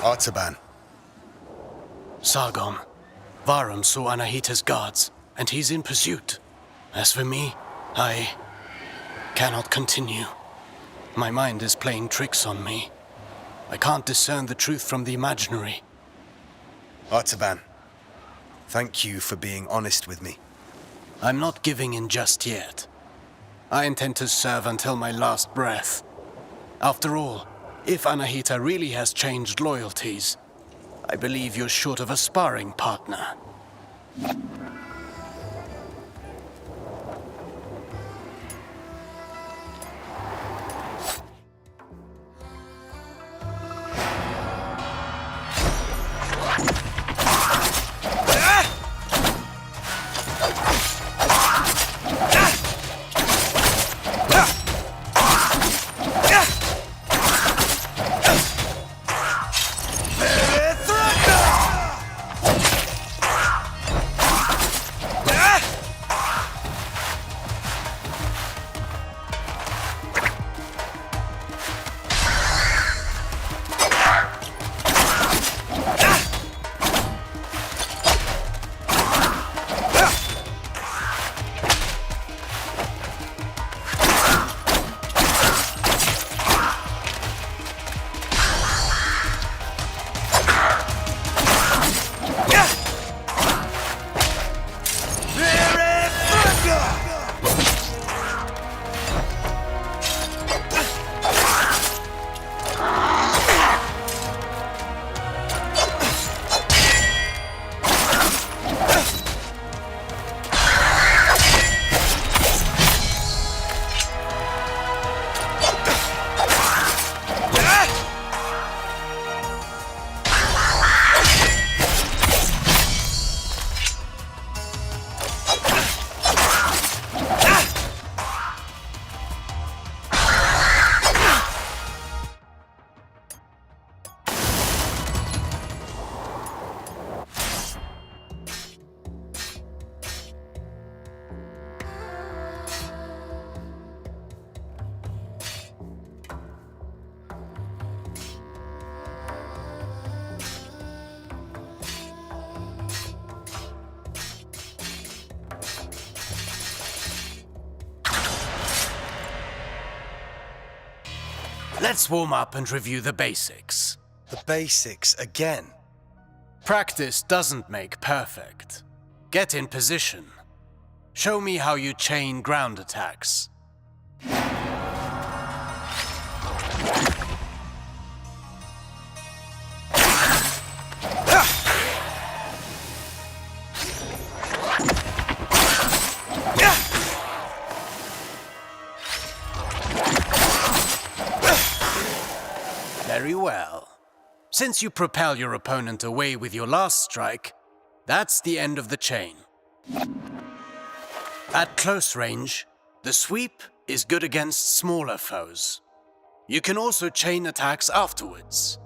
Artaban. Sargon. Varum saw Anahita's guards, and he's in pursuit. As for me, I cannot continue. My mind is playing tricks on me. I can't discern the truth from the imaginary. Artaban, thank you for being honest with me. I'm not giving in just yet. I intend to serve until my last breath. After all, if Anahita really has changed loyalties, I believe you're short of a sparring partner. Let's warm up and review the basics. The basics again. Practice doesn't make perfect. Get in position. Show me how you chain ground attacks. Very well. Since you propel your opponent away with your last strike, that's the end of the chain. At close range, the sweep is good against smaller foes. You can also chain attacks afterwards.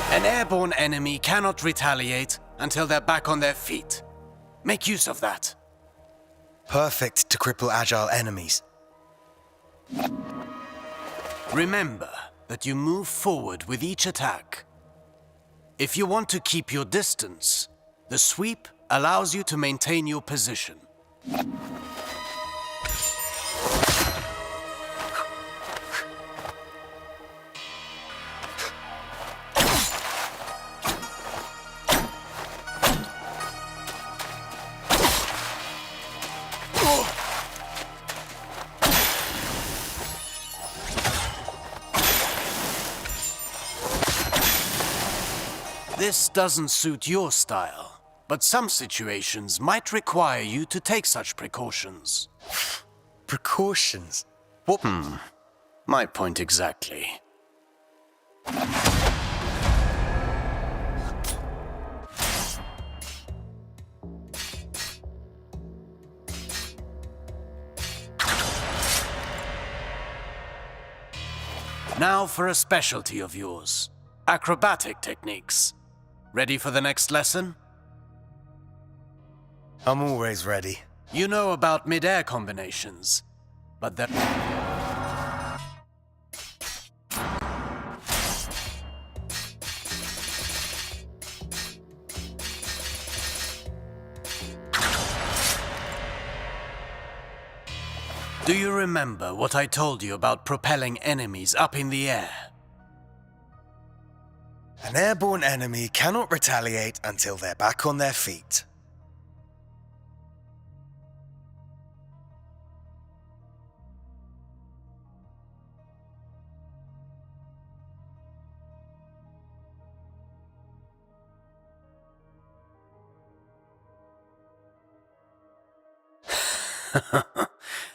An airborne enemy cannot retaliate until they're back on their feet. Make use of that. Perfect to cripple agile enemies. Remember that you move forward with each attack. If you want to keep your distance, the sweep allows you to maintain your position. This doesn't suit your style, but some situations might require you to take such precautions. Precautions? What? My point exactly. Now for a specialty of yours. Acrobatic techniques. Ready for the next lesson? I'm always ready. You know about mid-air combinations, but that... Do you remember what I told you about propelling enemies up in the air? An airborne enemy cannot retaliate until they're back on their feet.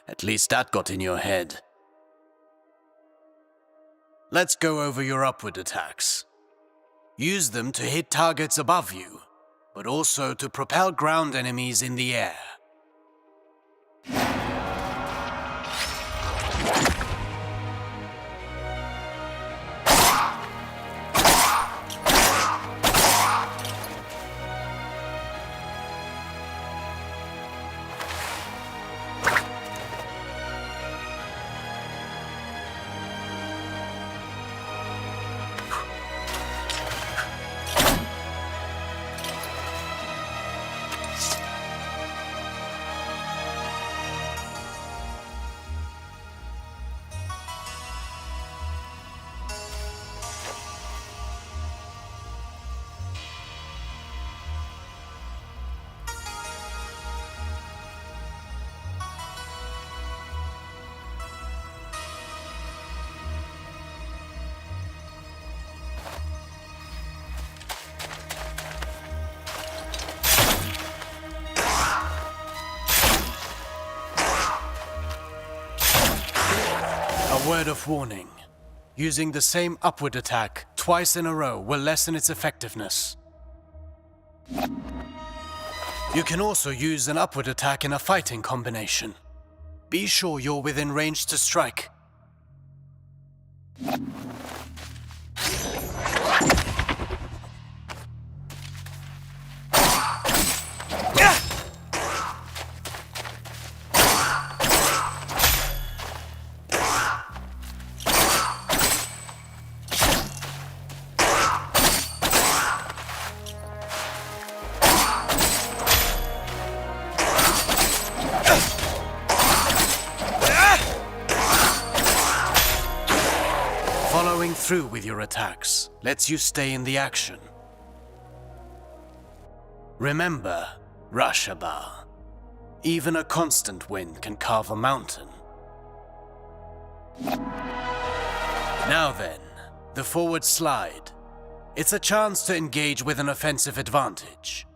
At least that got in your head. Let's go over your upward attacks. Use them to hit targets above you, but also to propel ground enemies in the air. A word of warning. Using the same upward attack twice in a row will lessen its effectiveness. You can also use an upward attack in a fighting combination. Be sure you're within range to strike. Following through with your attacks lets you stay in the action. Remember, Rashaba, even a constant wind can carve a mountain. Now then, the forward slide. It's a chance to engage with an offensive advantage.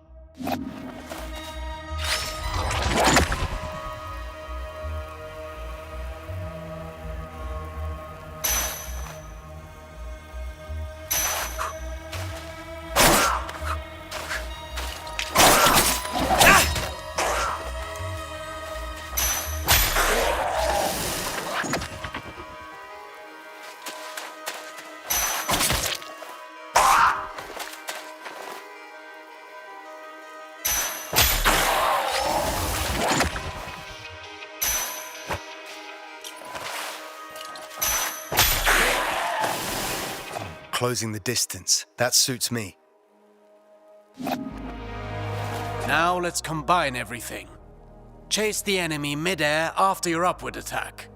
Closing the distance. That suits me. Now let's combine everything. Chase the enemy mid-air after your upward attack.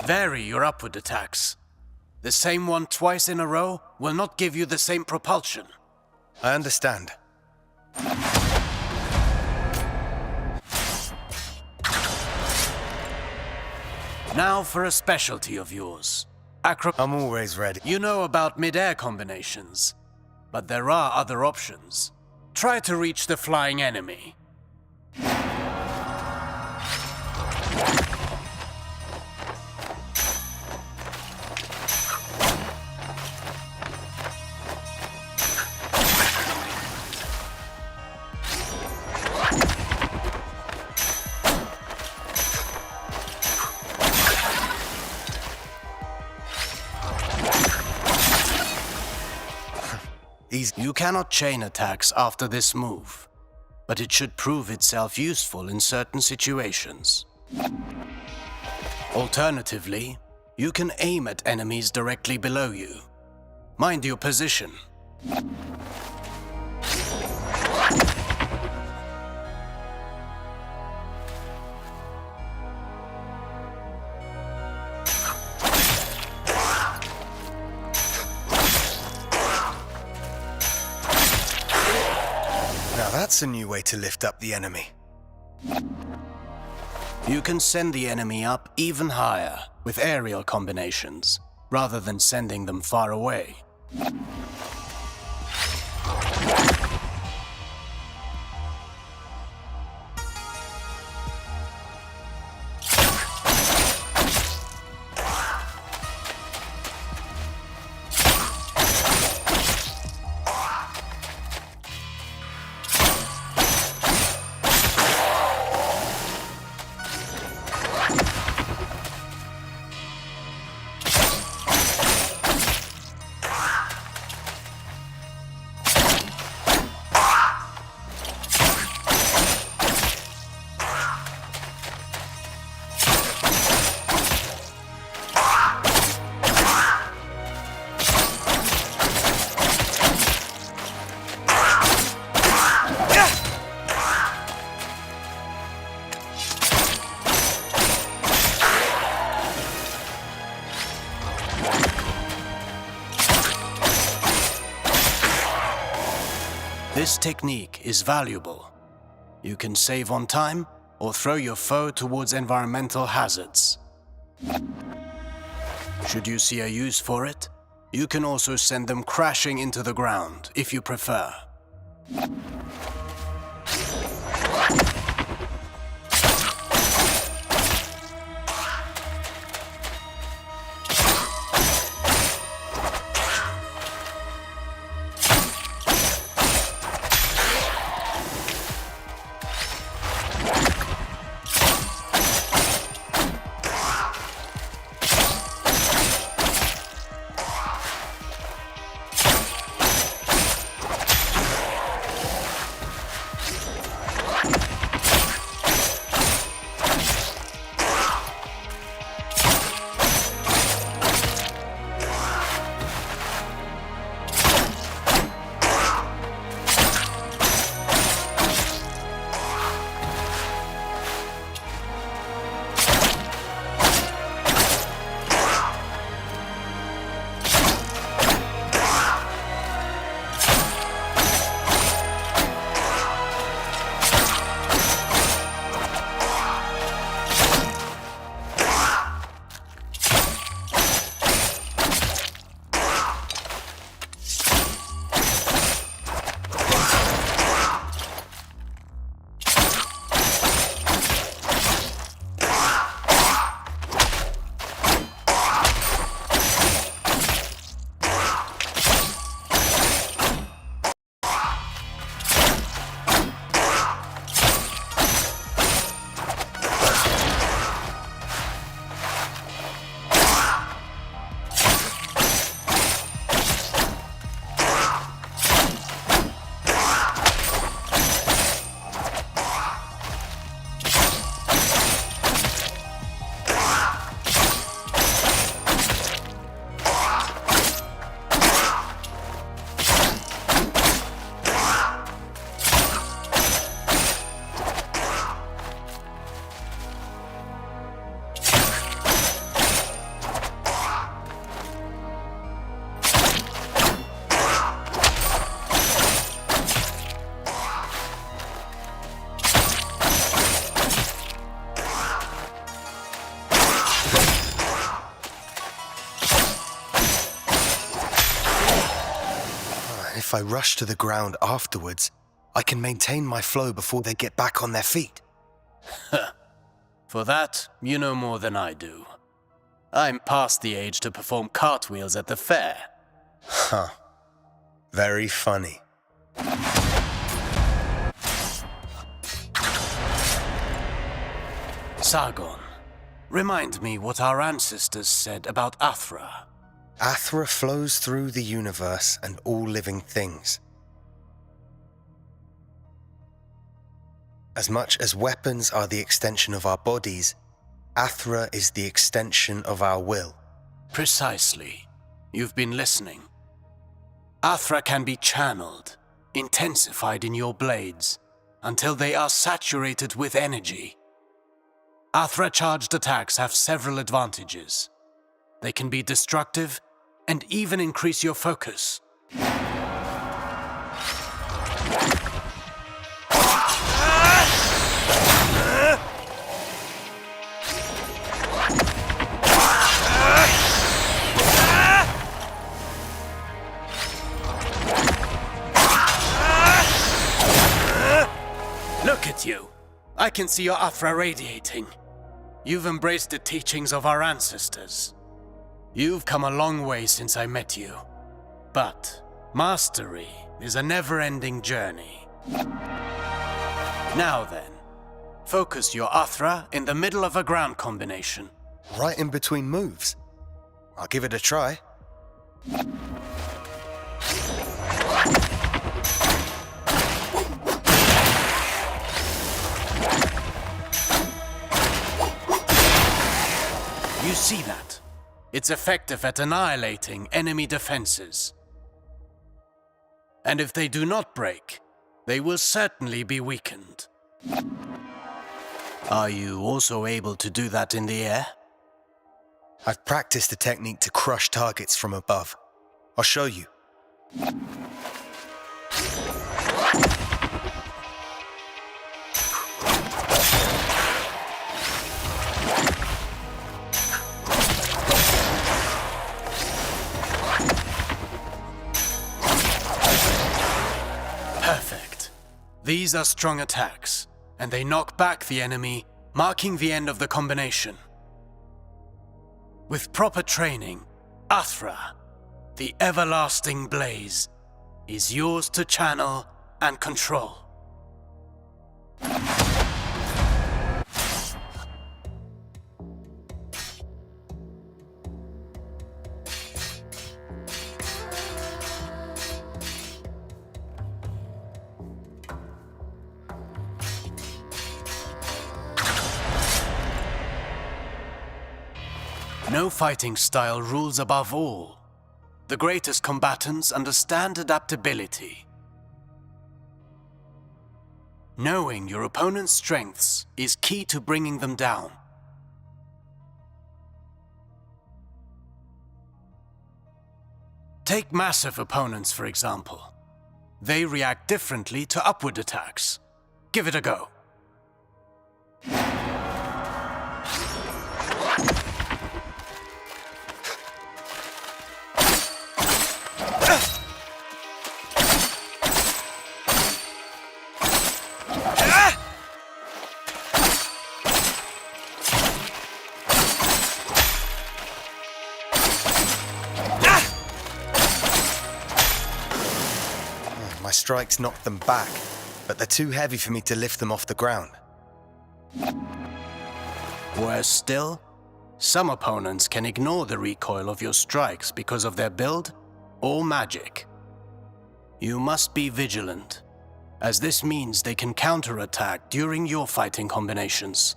Vary your upward attacks. The same one twice in a row will not give you the same propulsion. I understand. Now for a specialty of yours. I'm always ready. You know about mid-air combinations, but there are other options. Try to reach the flying enemy. You cannot chain attacks after this move, but it should prove itself useful in certain situations. Alternatively, you can aim at enemies directly below you. Mind your position. Now that's a new way to lift up the enemy. You can send the enemy up even higher with aerial combinations, rather than sending them far away. This technique is valuable. You can save on time or throw your foe towards environmental hazards. Should you see a use for it, you can also send them crashing into the ground if you prefer. If I rush to the ground afterwards, I can maintain my flow before they get back on their feet. For that, you know more than I do. I'm past the age to perform cartwheels at the fair. Huh. Very funny. Sargon, remind me what our ancestors said about Athra. Athra flows through the universe and all living things. As much as weapons are the extension of our bodies, Athra is the extension of our will. Precisely. You've been listening. Athra can be channeled, intensified in your blades, until they are saturated with energy. Athra-charged attacks have several advantages. They can be destructive and even increase your focus. Look at you. I can see your Athra radiating. You've embraced the teachings of our ancestors. You've come a long way since I met you. But mastery is a never-ending journey. Now then, focus your Athra in the middle of a ground combination. Right in between moves. I'll give it a try. You see that? It's effective at annihilating enemy defenses. And if they do not break, they will certainly be weakened. Are you also able to do that in the air? I've practiced the technique to crush targets from above. I'll show you. Perfect. These are strong attacks, and they knock back the enemy, marking the end of the combination. With proper training, Athra, the everlasting blaze, is yours to channel and control. No fighting style rules above all. The greatest combatants understand adaptability. Knowing your opponent's strengths is key to bringing them down. Take massive opponents, for example. They react differently to upward attacks. Give it a go. My strikes knocked them back, but they're too heavy for me to lift them off the ground. Worse still, some opponents can ignore the recoil of your strikes because of their build or magic. You must be vigilant, as this means they can counterattack during your fighting combinations.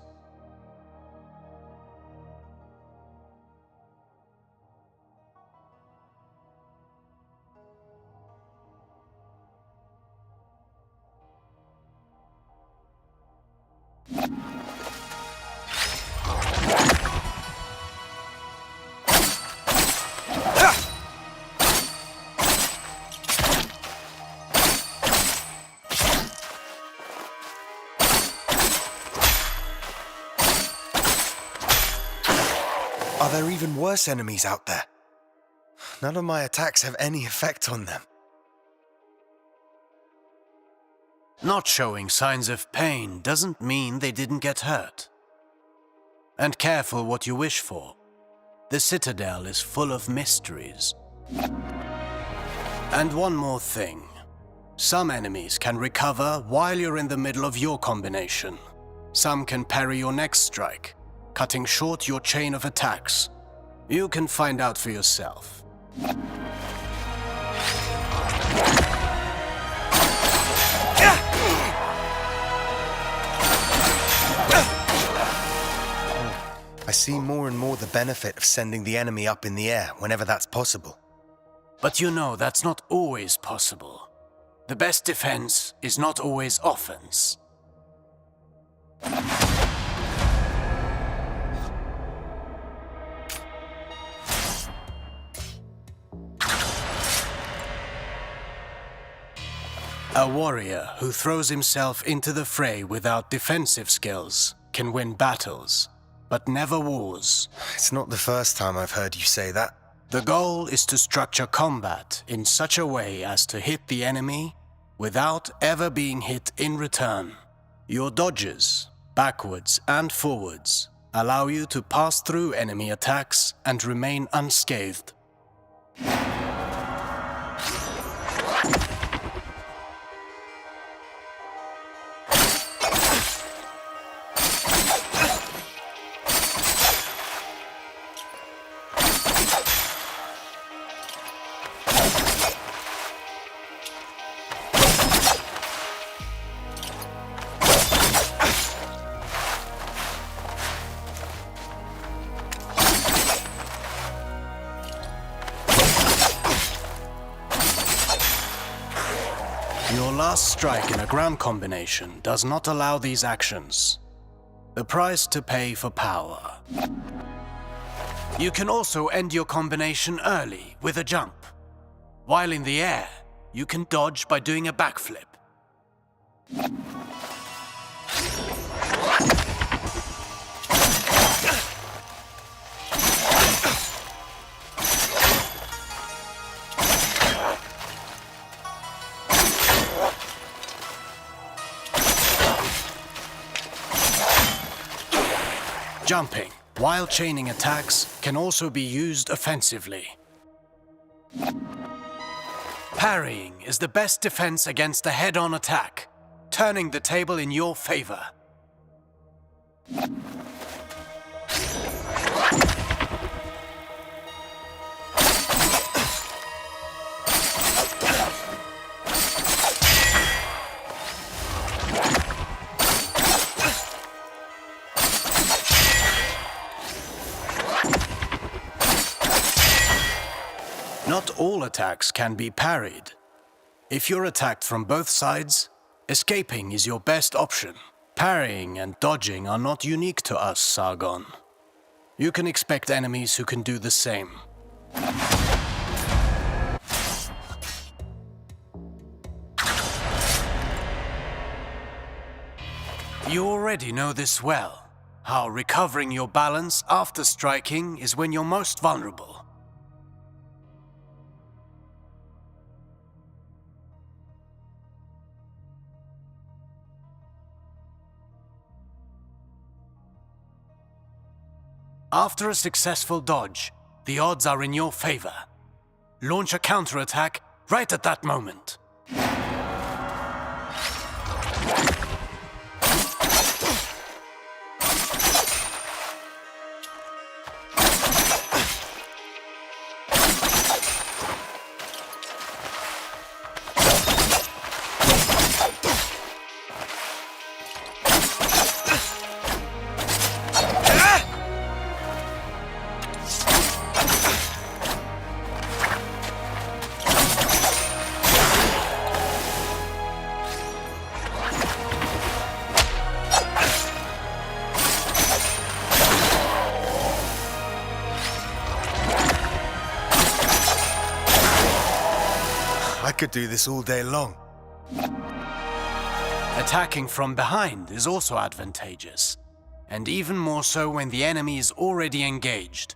Are there even worse enemies out there? None of my attacks have any effect on them. Not showing signs of pain doesn't mean they didn't get hurt. And careful what you wish for. The Citadel is full of mysteries. And one more thing. Some enemies can recover while you're in the middle of your combination. Some can parry your next strike, cutting short your chain of attacks. You can find out for yourself. I see more and more the benefit of sending the enemy up in the air whenever that's possible. But you know that's not always possible. The best defense is not always offense. A warrior who throws himself into the fray without defensive skills can win battles, but never wars. It's not the first time I've heard you say that. The goal is to structure combat in such a way as to hit the enemy without ever being hit in return. Your dodges, backwards and forwards, allow you to pass through enemy attacks and remain unscathed. Your last strike in a ground combination does not allow these actions. The price to pay for power. You can also end your combination early with a jump. While in the air, you can dodge by doing a backflip. Jumping, while chaining attacks, can also be used offensively. Parrying is the best defense against a head-on attack, turning the table in your favor. Not all attacks can be parried. If you're attacked from both sides, escaping is your best option. Parrying and dodging are not unique to us, Sargon. You can expect enemies who can do the same. You already know this well, how recovering your balance after striking is when you're most vulnerable. After a successful dodge, the odds are in your favor. Launch a counterattack right at that moment. I could do this all day long. Attacking from behind is also advantageous, and even more so when the enemy is already engaged.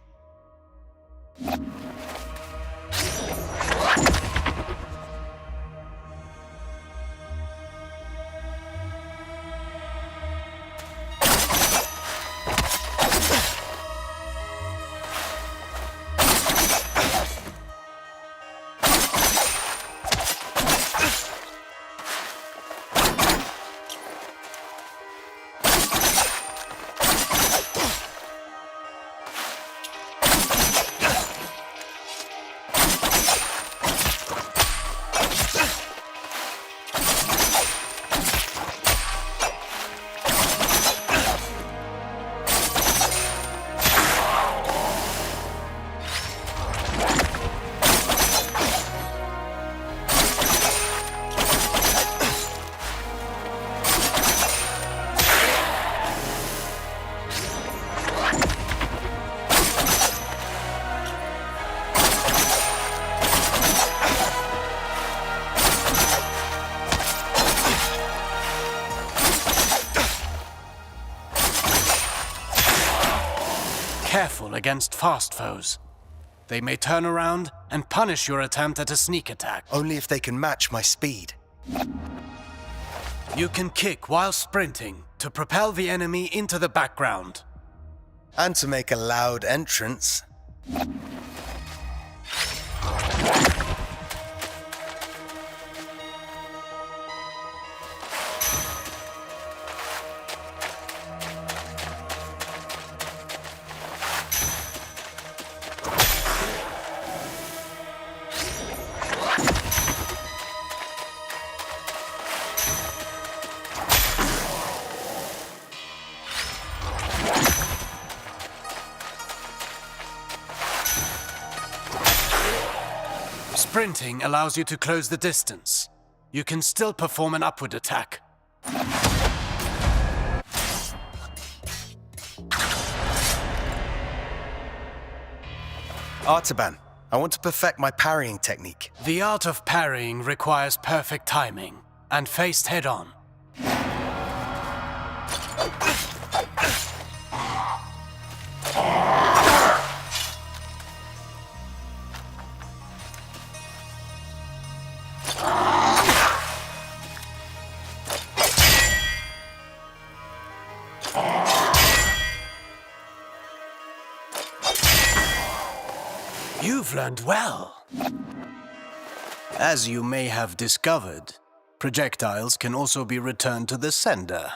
useful against fast foes. They may turn around and punish your attempt at a sneak attack. Only if they can match my speed. You can kick while sprinting to propel the enemy into the background. And to make a loud entrance. Sprinting allows you to close the distance. You can still perform an upward attack. Artaban, I want to perfect my parrying technique. The art of parrying requires perfect timing and faced head-on. You've learned well. As you may have discovered, projectiles can also be returned to the sender.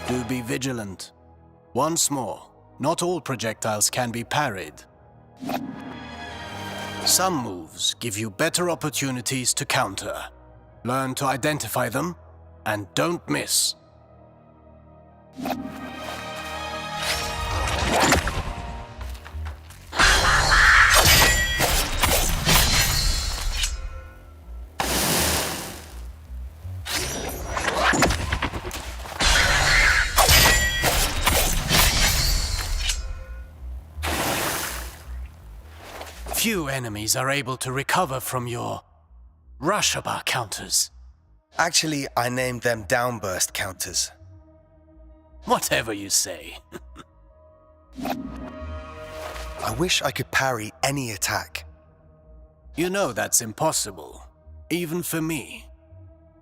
Do be vigilant. Once more, not all projectiles can be parried. Some moves give you better opportunities to counter. Learn to identify them, and don't miss. Few enemies are able to recover from your Rush-bar counters. Actually, I named them downburst counters. Whatever you say. I wish I could parry any attack. You know that's impossible, even for me.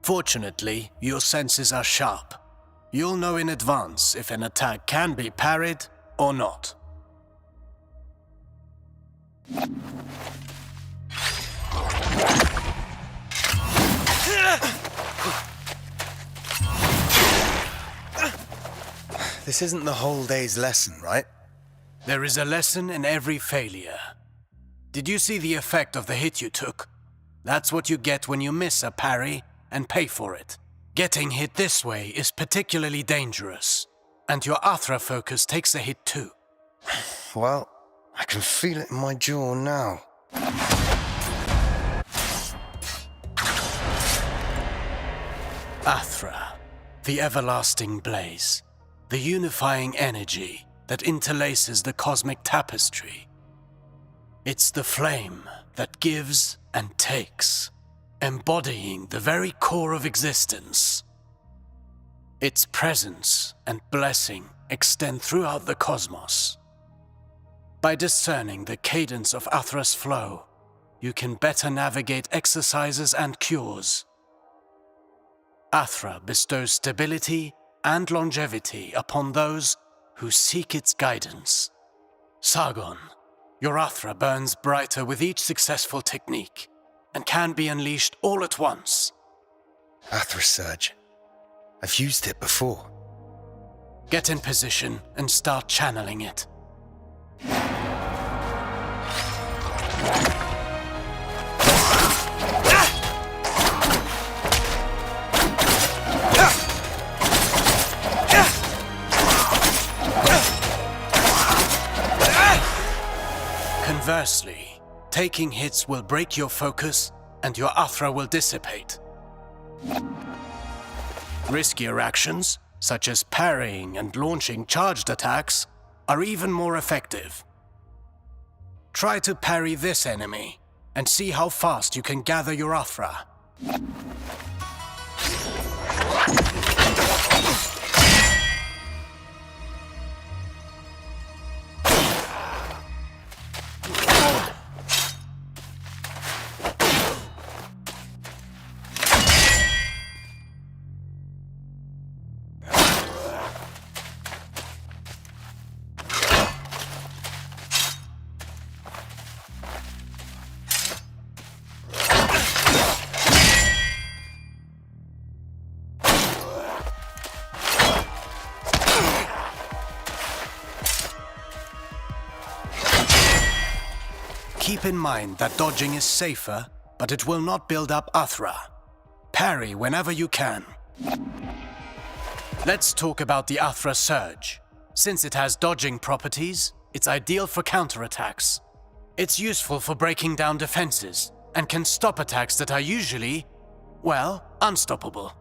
Fortunately, your senses are sharp. You'll know in advance if an attack can be parried or not. This isn't the whole day's lesson, right? There is a lesson in every failure. Did you see the effect of the hit you took? That's what you get when you miss a parry and pay for it. Getting hit this way is particularly dangerous, and your Athra focus takes a hit too. Well, I can feel it in my jaw now. Athra, the everlasting blaze, the unifying energy that interlaces the cosmic tapestry. It's the flame that gives and takes, embodying the very core of existence. Its presence and blessing extend throughout the cosmos. By discerning the cadence of Athra's flow, you can better navigate exercises and cures. Athra bestows stability and longevity upon those who seek its guidance. Sargon, your Athra burns brighter with each successful technique and can be unleashed all at once. Athra Surge. I've used it before. Get in position and start channeling it. Conversely, taking hits will break your focus and your Athra will dissipate. Riskier actions, such as parrying and launching charged attacks, are even more effective. Try to parry this enemy, and see how fast you can gather your Athra. Keep in mind that dodging is safer, but it will not build up Athra. Parry whenever you can. Let's talk about the Athra Surge. Since it has dodging properties, it's ideal for counterattacks. It's useful for breaking down defenses, and can stop attacks that are usually, well, unstoppable.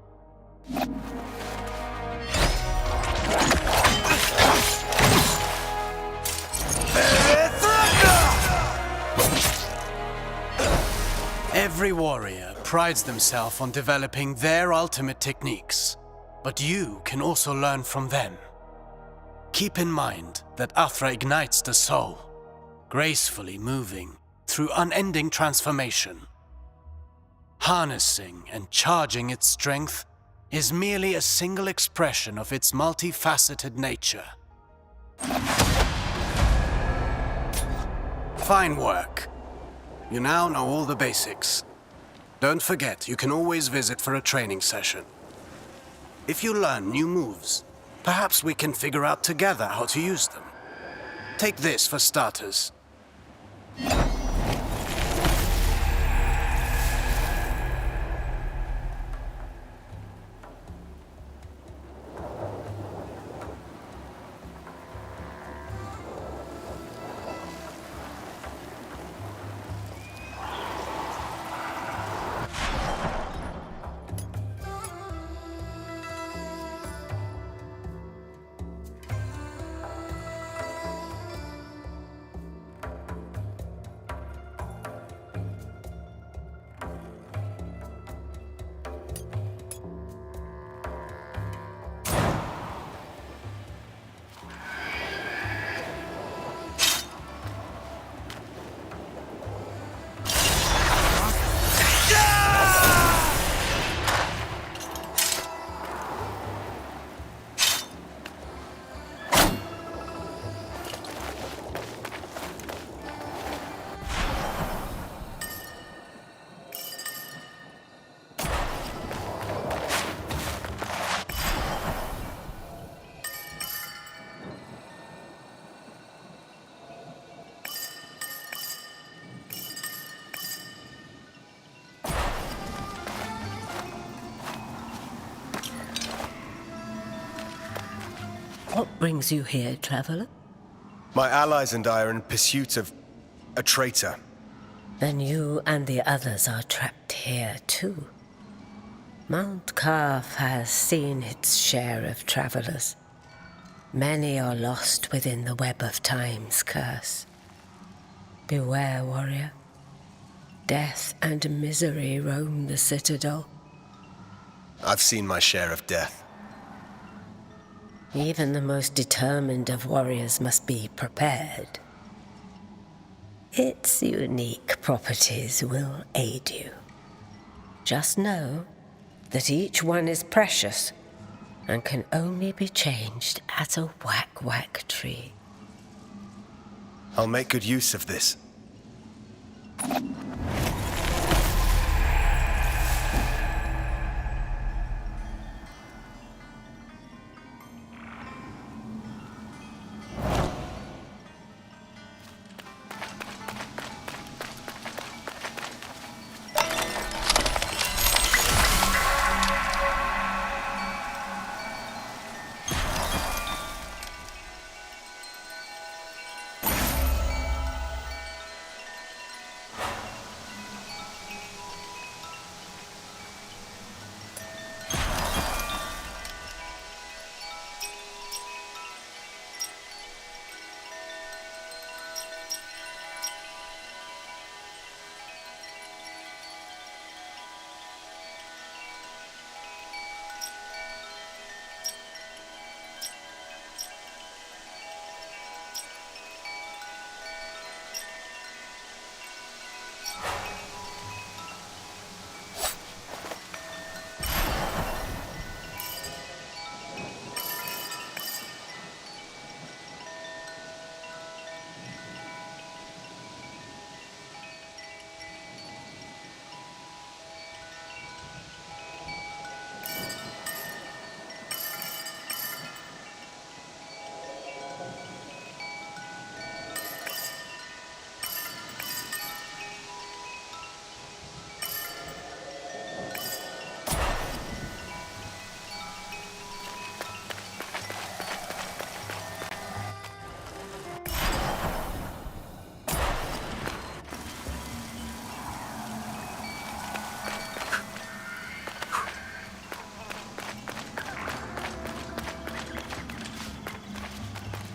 Every warrior prides themselves on developing their ultimate techniques, but you can also learn from them. Keep in mind that Athra ignites the soul, gracefully moving through unending transformation. Harnessing and charging its strength is merely a single expression of its multifaceted nature. Fine work. You now know all the basics. Don't forget, you can always visit for a training session. If you learn new moves, perhaps we can figure out together how to use them. Take this for starters. What brings you here, traveler? My allies and I are in pursuit of a traitor. Then you and the others are trapped here, too. Mount Kaf has seen its share of travelers. Many are lost within the web of time's curse. Beware, warrior. Death and misery roam the citadel. I've seen my share of death. Even the most determined of warriors must be prepared. Its unique properties will aid you. Just know that each one is precious and can only be changed at a whack-whack tree. I'll make good use of this.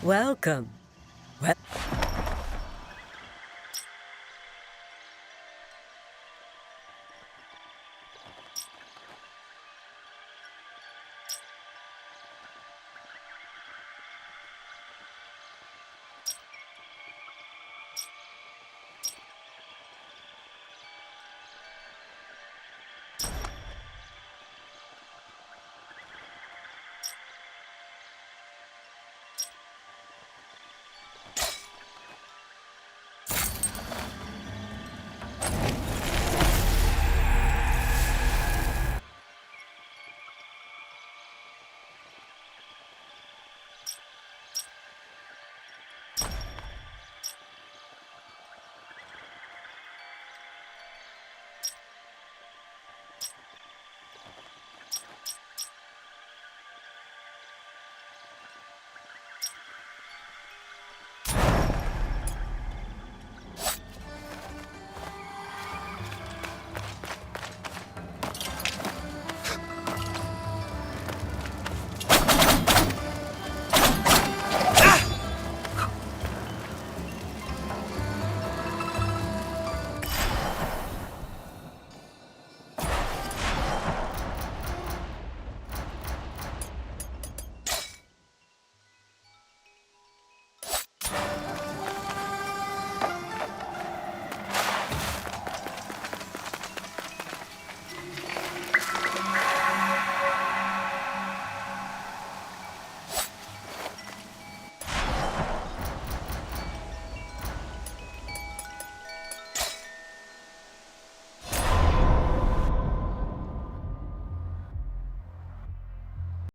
Welcome.